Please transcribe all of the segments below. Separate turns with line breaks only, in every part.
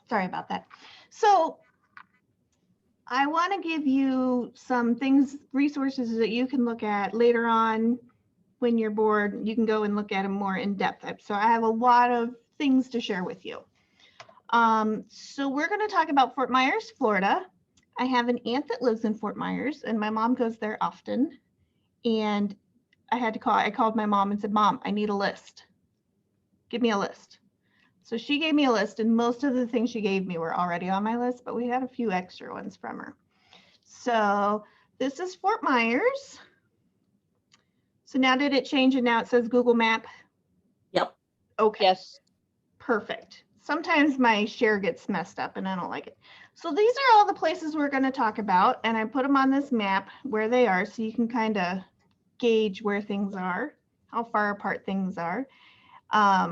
Sorry about that. So I want to give you some things, resources that you can look at later on when you're bored. You can go and look at them more in depth. So I have a lot of things to share with you. So we're going to talk about Fort Myers, Florida. I have an aunt that lives in Fort Myers, and my mom goes there often. And I called my mom and said, Mom, I need a list. Give me a list. So she gave me a list, and most of the things she gave me were already on my list, but we had a few extra ones from her. So this is Fort Myers. So now did it change and now it says Google Map?
Yep.
Okay.
Yes.
Perfect. Sometimes my share gets messed up and I don't like it. So these are all the places we're going to talk about, and I put them on this map where they are so you can kind of gauge where things are, how far apart things are. I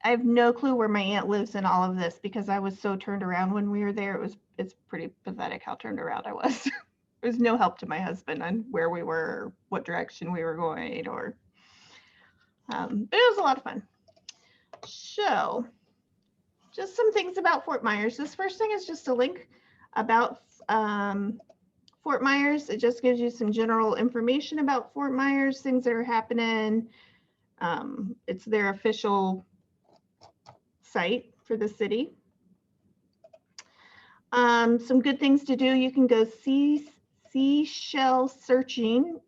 have no clue where my aunt lives in all of this because I was so turned around when we were there. It's pretty pathetic how turned around I was. There was no help to my husband on where we were, what direction we were going, or but it was a lot of fun. So just some things about Fort Myers. This first thing is just a link about Fort Myers. It just gives you some general information about Fort Myers, things that are happening. It's their official site for the city. Some good things to do. You can go seashell searching.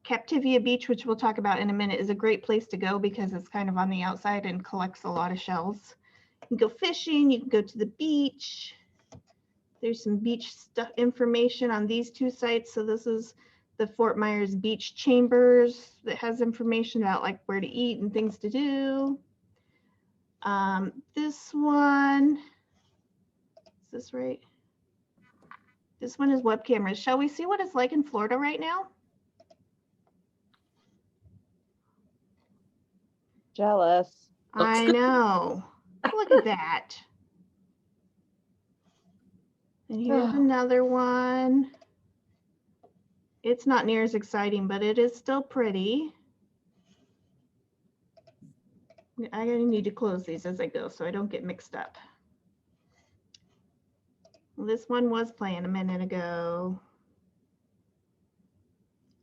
Captivia Beach, which we'll talk about in a minute, is a great place to go because it's kind of on the outside and collects a lot of shells. You can go fishing, you can go to the beach. There's some beach stuff information on these two sites. So this is the Fort Myers Beach Chambers that has information about like where to eat and things to do. This one, is this right? This one is web cameras. Shall we see what it's like in Florida right now?
Jealous.
I know. Look at that. And here's another one. It's not near as exciting, but it is still pretty. I need to close these as I go so I don't get mixed up. This one was playing a minute ago.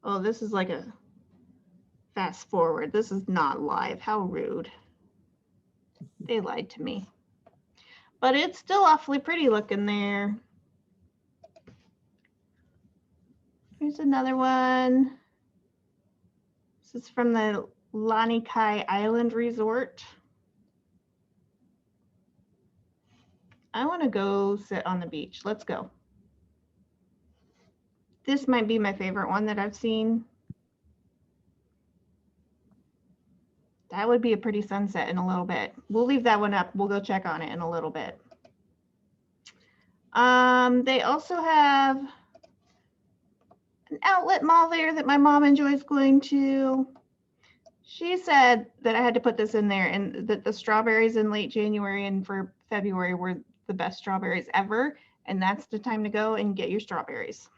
Oh, this is like a fast forward. This is not live. How rude. They lied to me. But it's still awfully pretty looking there. Here's another one. This is from the Lanikai Island Resort. I want to go sit on the beach. Let's go. This might be my favorite one that I've seen. That would be a pretty sunset in a little bit. We'll leave that one up. We'll go check on it in a little bit. They also have an outlet mall there that my mom enjoys going to. She said that I had to put this in there and that the strawberries in late January and for February were the best strawberries ever. And that's the time to go and get your strawberries.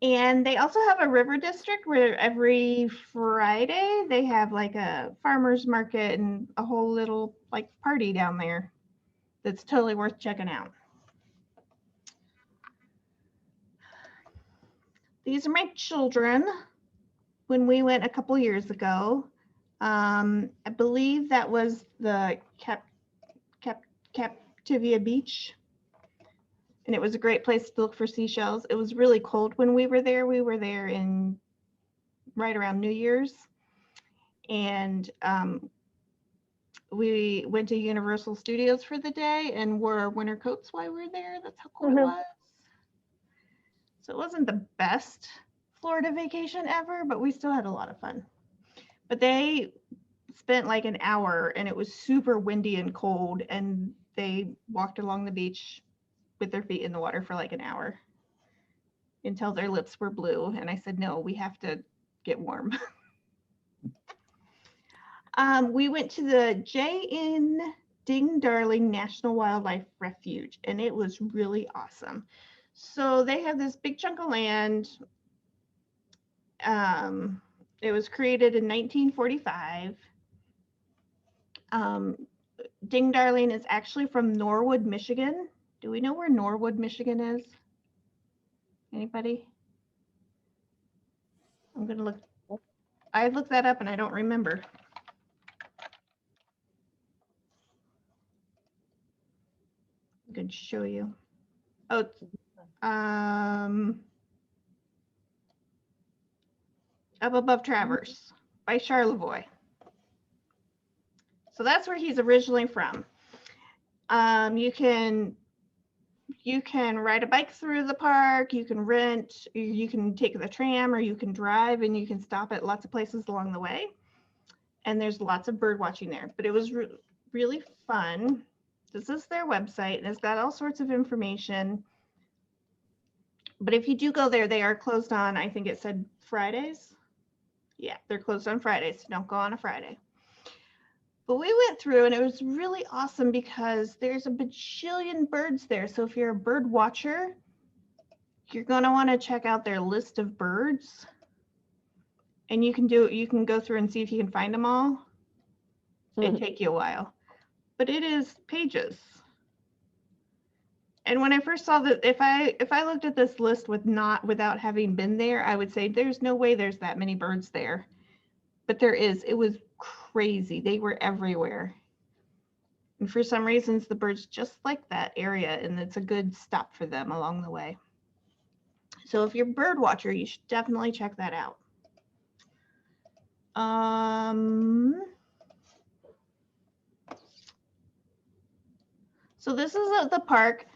And they also have a river district where every Friday they have like a farmer's market and a whole little like party down there that's totally worth checking out. These are my children when we went a couple years ago. I believe that was the Captivia Beach. And it was a great place to look for seashells. It was really cold when we were there. We were there in right around New Year's. And we went to Universal Studios for the day and wore our winter coats while we were there. That's how cold it was. So it wasn't the best Florida vacation ever, but we still had a lot of fun. But they spent like an hour and it was super windy and cold, and they walked along the beach with their feet in the water for like an hour until their lips were blue. And I said, no, we have to get warm. We went to the J.N. Ding Darling National Wildlife Refuge, and it was really awesome. So they have this big chunk of land. It was created in 1945. Ding Darling is actually from Norwood, Michigan. Do we know where Norwood, Michigan is? Anybody? I'm going to look. I looked that up and I don't remember. I could show you. Oh, up above Traverse by Charlevoix. So that's where he's originally from. You can ride a bike through the park, you can rent, you can take the tram, or you can drive, and you can stop at lots of places along the way. And there's lots of bird watching there, but it was really fun. This is their website, and it's got all sorts of information. But if you do go there, they are closed on, I think it said Fridays. Yeah, they're closed on Fridays, so don't go on a Friday. But we went through and it was really awesome because there's a bajillion birds there. So if you're a bird watcher, you're going to want to check out their list of birds. And you can go through and see if you can find them all. It'd take you a while, but it is pages. And when I first saw that, if I looked at this list without having been there, I would say there's no way there's that many birds there. But there is. It was crazy. They were everywhere. And for some reasons, the birds just like that area, and it's a good stop for them along the way. So if you're a bird watcher, you should definitely check that out. So this is the park.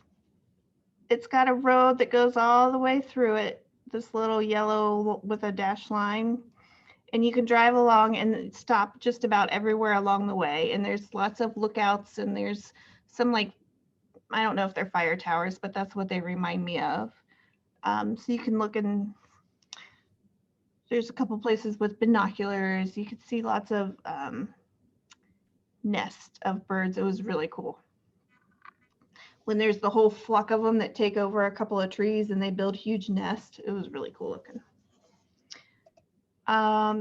It's got a road that goes all the way through it, this little yellow with a dash line. And you can drive along and stop just about everywhere along the way. And there's lots of lookouts, and there's some, like, I don't know if they're fire towers, but that's what they remind me of. So you can look, and there's a couple places with binoculars. You could see lots of nests of birds. It was really cool. When there's the whole flock of them that take over a couple of trees and they build huge nests, it was really cool looking.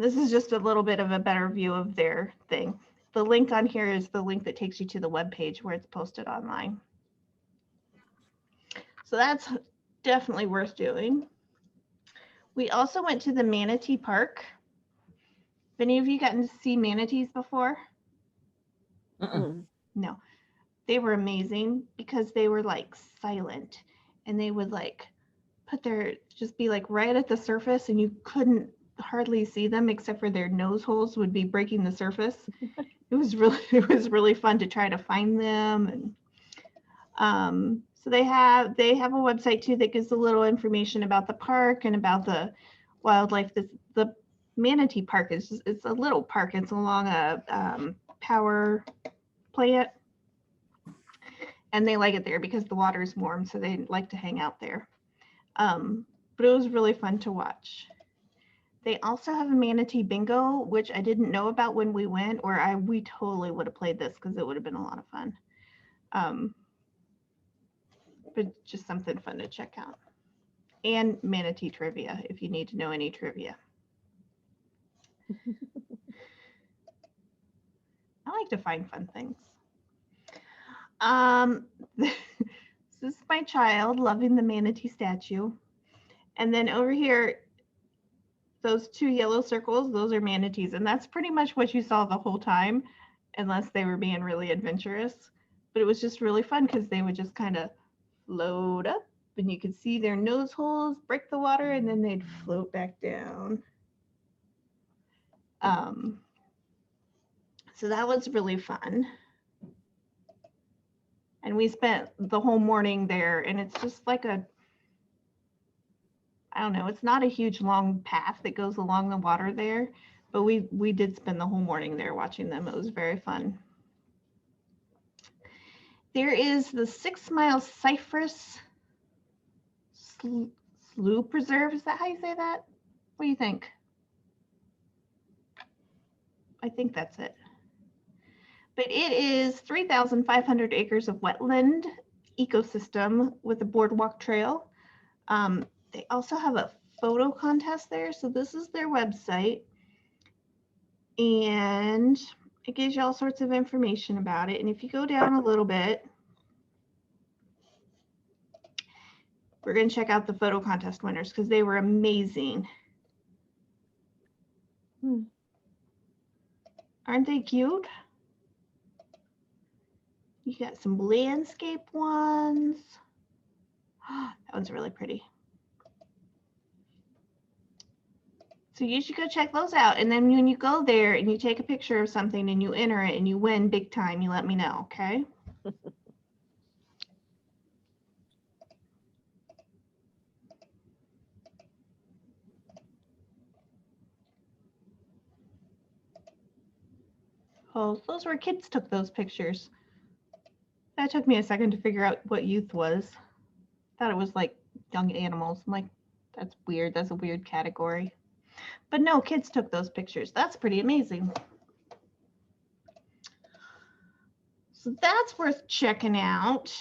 This is just a little bit of a better view of their thing. The link on here is the link that takes you to the web page where it's posted online. So that's definitely worth doing. We also went to the Manatee Park. Have any of you gotten to see manatees before? No. They were amazing because they were like silent, and they would like just be like right at the surface, and you couldn't hardly see them except for their nose holes would be breaking the surface. It was really fun to try to find them. And so they have a website too that gives a little information about the park and about the wildlife. The Manatee Park it's a little park. It's along a power plant, and they like it there because the water is warm, so they like to hang out there. But it was really fun to watch. They also have a manatee bingo, which I didn't know about when we went, or we totally would have played this because it would have been a lot of fun. But just something fun to check out. And manatee trivia, if you need to know any trivia. I like to find fun things. This is my child loving the manatee statue. And then over here, those two yellow circles, those are manatees. And that's pretty much what you saw the whole time, unless they were being really adventurous. But it was just really fun because they would just kind of float up, and you could see their nose holes break the water, and then they'd float back down. So that was really fun. And we spent the whole morning there, and it's just like I don't know, it's not a huge long path that goes along the water there, but we did spend the whole morning there watching them. It was very fun. There is the 6 Mile Cypress Slough Preserve. Is that how you say that? What do you think? I think that's it. But it is 3,500 acres of wetland ecosystem with a boardwalk trail. They also have a photo contest there. So this is their website. And It gives you all sorts of information about it. And if you go down a little bit, we're going to check out the photo contest winners because they were amazing. Aren't they cute? You got some landscape ones. That one's really pretty. So you should go check those out. And then when you go there and you take a picture of something and you enter it and you win big time, you let me know, okay? Oh, those were kids took those pictures. That took me a second to figure out what youth was. Thought it was like young animals. I'm like, that's weird. That's a weird category. But no, kids took those pictures. That's pretty amazing. So that's worth checking out.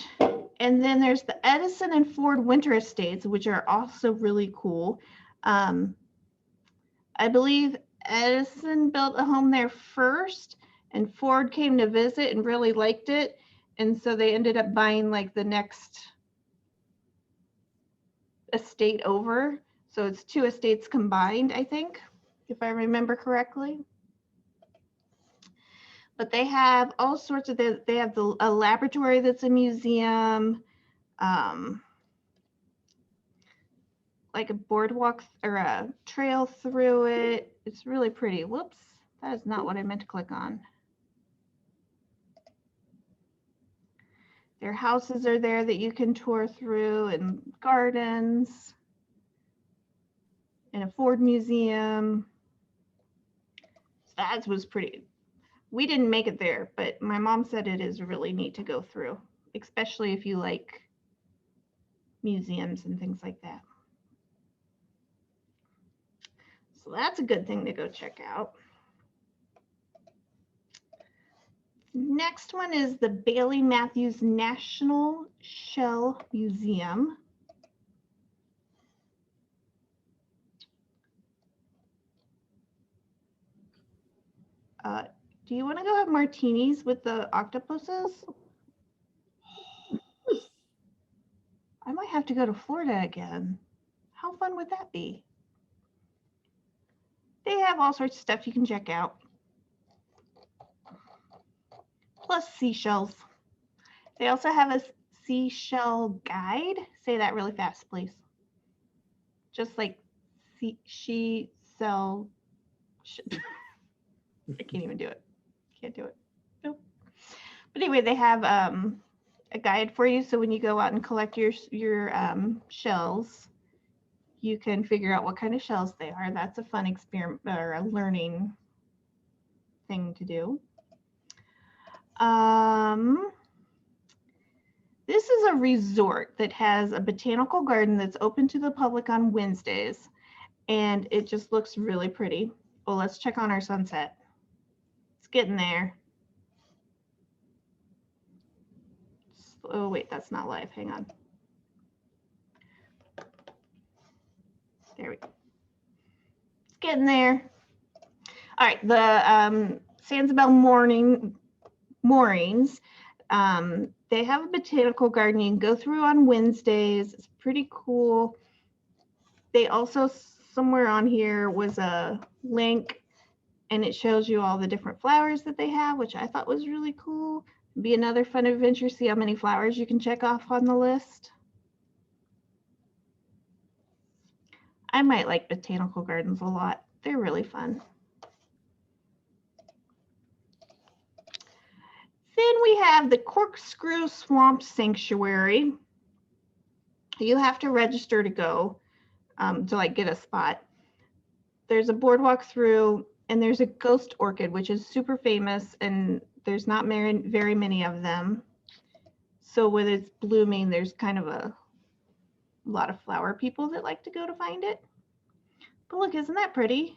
And then there's the Edison and Ford Winter Estates, which are also really cool. I believe Edison built a home there first, and Ford came to visit and really liked it. And so they ended up buying like the next estate over. So it's 2 estates combined, I think, if I remember correctly. But they have all sorts of, they have a laboratory that's a museum, like a boardwalk or a trail through it. It's really pretty. Whoops, that is not what I meant to click on. Their houses are there that you can tour through, and gardens, and a Ford museum. So that was pretty. We didn't make it there, but my mom said it is really neat to go through, especially if you like museums and things like that. So that's a good thing to go check out. Next one is the Bailey Matthews National Shell Museum. Do you want to go have martinis with the octopuses? I might have to go to Florida again. How fun would that be? They have all sorts of stuff you can check out. Plus seashells. They also have a seashell guide. Say that really fast, please. Just like she sell. I can't even do it. Can't do it. Nope. But anyway, they have a guide for you. So when you go out and collect your shells, you can figure out what kind of shells they are. That's a fun experiment or a learning thing to do. This is a resort that has a botanical garden that's open to the public on Wednesdays, and it just looks really pretty. Well, let's check on our sunset. It's getting there. Oh, wait, that's not live. Hang on. There we go. It's getting there. All right, the Sanibel moorings. They have a botanical garden you can go through on Wednesdays. It's pretty cool. They also, somewhere on here was a link, and it shows you all the different flowers that they have, which I thought was really cool. Be another fun adventure, see how many flowers you can check off on the list. I might like botanical gardens a lot. They're really fun. Then we have the Corkscrew Swamp Sanctuary. You have to register to go to like get a spot. There's a boardwalk through, and there's a ghost orchid, which is super famous, and there's not very many of them. So when it's blooming, there's kind of a lot of flower people that like to go to find it. But look, isn't that pretty?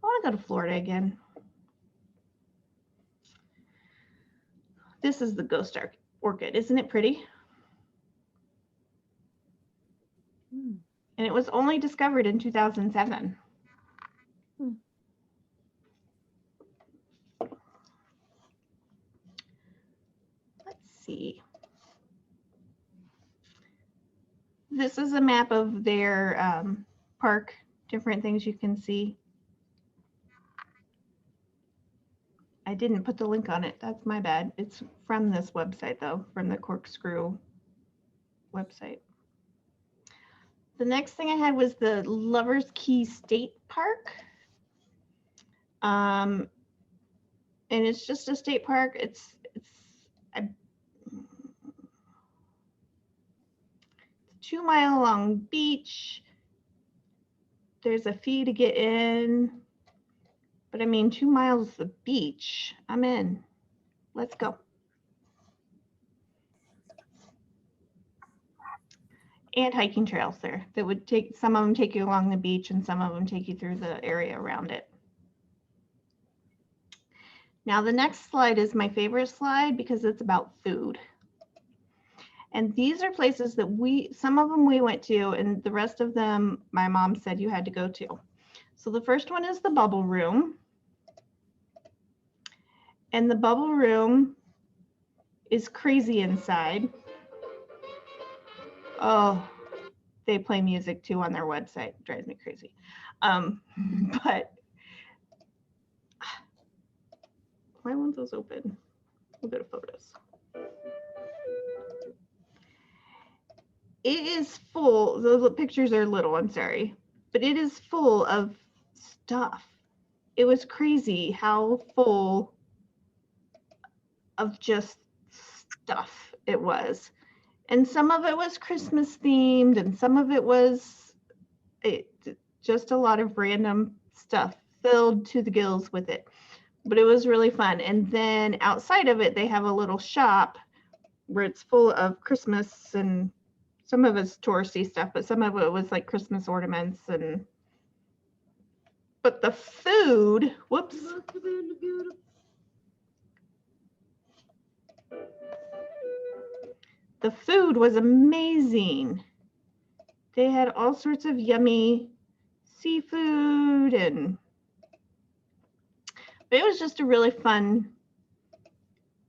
I want to go to Florida again. This is the ghost orchid. Isn't it pretty? And it was only discovered in 2007. This is a map of their park, different things you can see. I didn't put the link on it. That's my bad. It's from this website though, from the Corkscrew website. The next thing I had was the Lovers Key State Park. And it's just a state park. It's a 2-mile long beach. There's a fee to get in, but I mean, 2 miles of beach. I'm in. Let's go. And hiking trails there that would take, some of them take you along the beach and some of them take you through the area around it. Now the next slide is my favorite slide because it's about food. And these are places that some of them we went to and the rest of them my mom said you had to go to. So the first one is the Bubble Room. And the Bubble Room is crazy inside. Oh, they play music too on their website. It drives me crazy. But why won't those open? We'll go to photos. It is full. Those pictures are little, I'm sorry, but it is full of stuff. It was crazy how full of just stuff it was. And some of it was Christmas themed and some of it was just a lot of random stuff filled to the gills with it. But it was really fun. And then outside of it, they have a little shop where it's full of Christmas and some of it's touristy stuff, but some of it was like Christmas ornaments and, but the food, whoops. The food was amazing. They had all sorts of yummy seafood and but it was just a really fun,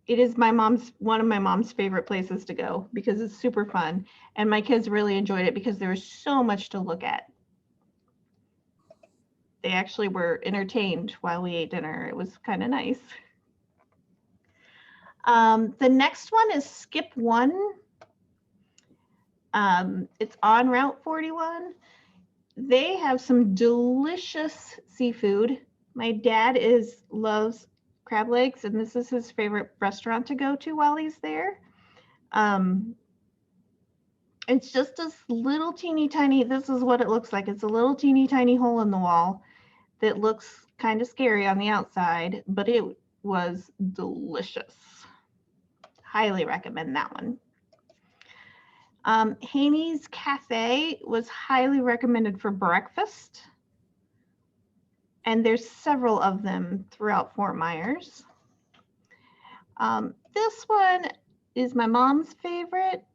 it is one of my mom's favorite places to go because it's super fun. And my kids really enjoyed it because there was so much to look at. They actually were entertained while we ate dinner. It was kind of nice. The next one is Skip One. It's on Route 41. They have some delicious seafood. My dad loves crab legs, and this is his favorite restaurant to go to while he's there. It's just this little teeny tiny, this is what it looks like. It's a little teeny tiny hole in the wall that looks kind of scary on the outside, but it was delicious. Highly recommend that one. Haney's Cafe was highly recommended for breakfast. And there's several of them throughout Fort Myers. This one is my mom's favorite.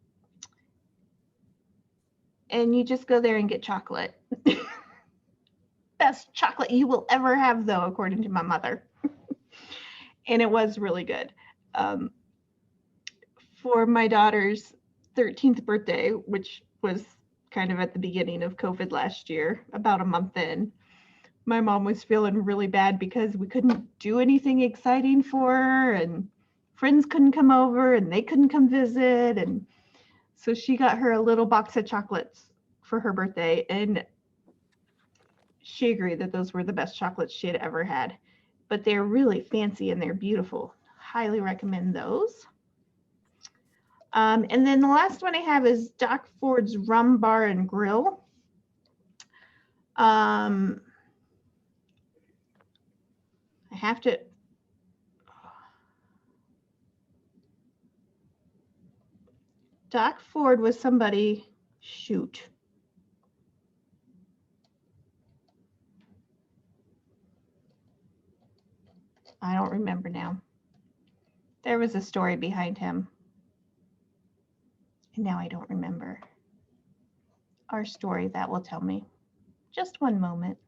And you just go there and get chocolate. Best chocolate you will ever have though, according to my mother. And it was really good. For my daughter's 13th birthday, which was kind of at the beginning of COVID last year, about a month in, my mom was feeling really bad because we couldn't do anything exciting for her and friends couldn't come over and they couldn't come visit. And so she got her a little box of chocolates for her birthday. And she agreed that those were the best chocolates she had ever had. But they're really fancy and they're beautiful. Highly recommend those. And then the last one I have is Doc Ford's Rum Bar and Grill. I have to, Doc Ford was somebody, shoot. I don't remember now. There was a story behind him. And now I don't remember. Our story, that will tell me. Just one moment.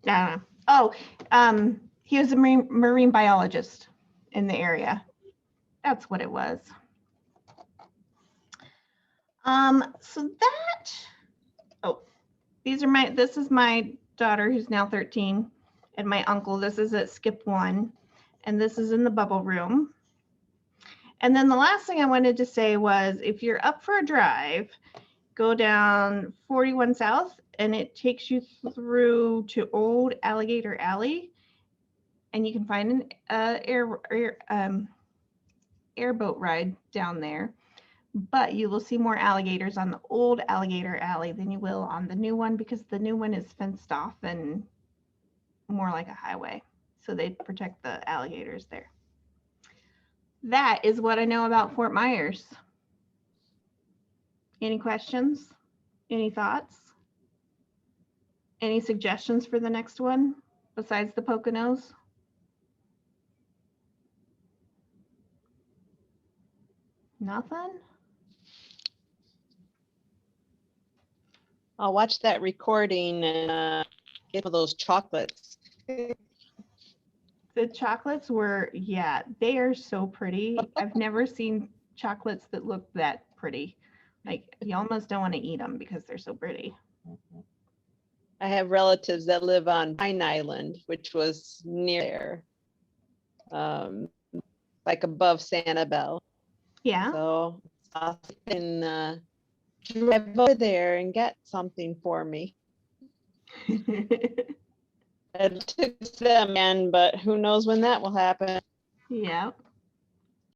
I don't know. He was a marine biologist in the area. That's what it was. So that, oh, this is my daughter who's now 13, and my uncle. This is at Skip 1, and this is in the bubble room. And then the last thing I wanted to say was, if you're up for a drive, go down 41 South, and it takes you through to Old Alligator Alley, and you can find an airboat ride down there. But you will see more alligators on the old Alligator Alley than you will on the new one, because the new one is fenced off and more like a highway. So they protect the alligators there. That is what I know about Fort Myers. Any questions? Any thoughts? Any suggestions for the next one besides the Poconos? Nothing?
I'll watch that recording and get those chocolates.
The chocolates were, yeah, they are so pretty. I've never seen chocolates that look that pretty. Like, you almost don't want to eat them because they're so pretty.
I have relatives that live on Pine Island, which was near there, like above Sanibel.
Yeah.
So I can drive over there and get something for me. It took them in, but who knows when that will happen.
Yeah.